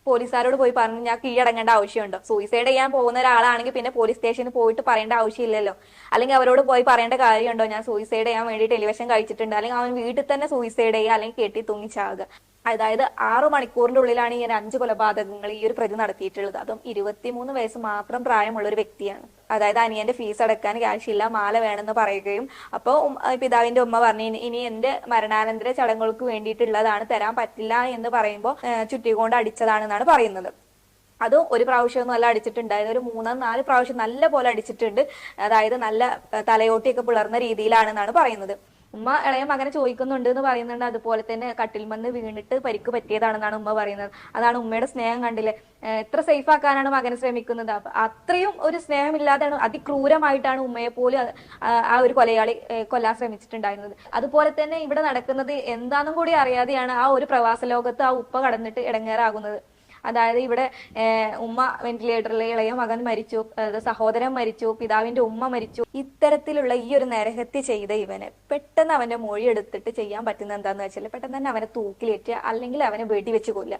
പോലീസുകാരോട് പോയി പറഞ്ഞു ഞാൻ കീഴടങ്ങേണ്ട ആവശ്യമുണ്ടോ? സൂയിസൈഡ് ചെയ്യാൻ പോകുന്ന ഒരാളാണെങ്കിൽ പിന്നെ പോലീസ് സ്റ്റേഷനിൽ പോയിട്ട് പറയേണ്ട ആവശ്യമില്ലല്ലോ. അല്ലെങ്കിൽ അവരോട് പോയി പറയേണ്ട കാര്യമുണ്ടോ ഞാൻ സൂയിസൈഡ് ചെയ്യാൻ വേണ്ടി ടെലിവിഷൻ കഴിച്ചിട്ടുണ്ട്, അല്ലെങ്കിൽ അവൻ വീട്ടിൽ തന്നെ സൂയിസൈഡ് ചെയ്യുക അല്ലെങ്കിൽ കെട്ടി തൂങ്ങിച്ചാകുക. അതായത് 6 മണിക്കൂറിന്റെ ഉള്ളിലാണ് ഈ 5 കൊലപാതകങ്ങൾ ഈ ഒരു പ്രതി നടത്തിയിട്ടുള്ളത്. അതും 23 വയസ്സ് മാത്രം പ്രായമുള്ള ഒരു വ്യക്തിയാണ്. അതായത് അനിയന്റെ ഫീസ് അടക്കാൻ ക്യാഷ് ഇല്ല, മാല വേണമെന്ന് പറയുകയും അപ്പോൾ പിതാവിന്റെ ഉമ്മ പറഞ്ഞു ഇനി എന്റെ മരണാനന്തര ചടങ്ങുകൾക്ക് വേണ്ടിയിട്ടുള്ളതാണ്, തരാൻ പറ്റില്ല എന്ന് പറയുമ്പോൾ ചുറ്റിക്കൊണ്ട് അടിച്ചതാണെന്നാണ് പറയുന്നത്. അതും ഒരു പ്രാവശ്യമൊന്നും അല്ല അടിച്ചിട്ടുണ്ടായത്, ഒരു 3-4 പ്രാവശ്യം നല്ല പോലെ അടിച്ചിട്ടുണ്ട്. അതായത് നല്ല തലയോട്ടിയൊക്കെ പിളർന്ന രീതിയിലാണെന്നാണ് പറയുന്നത്. ഉമ്മ ഇളയ മകനെ ചോദിക്കുന്നുണ്ട് എന്ന് പറയുന്നുണ്ട്. അതുപോലെ തന്നെ കട്ടിൽമന്ന് വീണിട്ട് പരിക്ക് പറ്റിയതാണെന്നാണ് ഉമ്മ പറയുന്നത്. അതാണ് ഉമ്മയുടെ സ്നേഹം കണ്ടില്ലേ, എത്ര സേഫ് ആക്കാനാണ് മകനെ ശ്രമിക്കുന്നത്. അത്രയും ഒരു സ്നേഹമില്ലാതെയാണ്, അതിക്രൂരമായിട്ടാണ് ഉമ്മയെ പോലും ആ ഒരു കൊലയാളി കൊല്ലാൻ ശ്രമിച്ചിട്ടുണ്ടായിരുന്നത്. അതുപോലെ തന്നെ ഇവിടെ നടക്കുന്നത് എന്താണെന്നും കൂടി അറിയാതെയാണ് ആ ഒരു പ്രവാസ ലോകത്ത് ആ ഉപ്പ കടന്നിട്ട് ഇടങ്ങേറാകുന്നത്. അതായത് ഇവിടെ ഉമ്മ വെന്റിലേറ്ററിൽ, ഇളയ മകൻ മരിച്ചു, സഹോദരൻ മരിച്ചു, പിതാവിന്റെ ഉമ്മ മരിച്ചു. ഇത്തരത്തിലുള്ള ഈ ഒരു നരഹത്യ ചെയ്ത ഇവന് പെട്ടെന്ന് അവന്റെ മൊഴി എടുത്തിട്ട് ചെയ്യാൻ പറ്റുന്ന എന്താന്ന് വെച്ചാൽ പെട്ടെന്ന് തന്നെ അവനെ തൂക്കിലേറ്റുക അല്ലെങ്കിൽ അവനെ വെടിവെച്ച് കൊല്ലുക.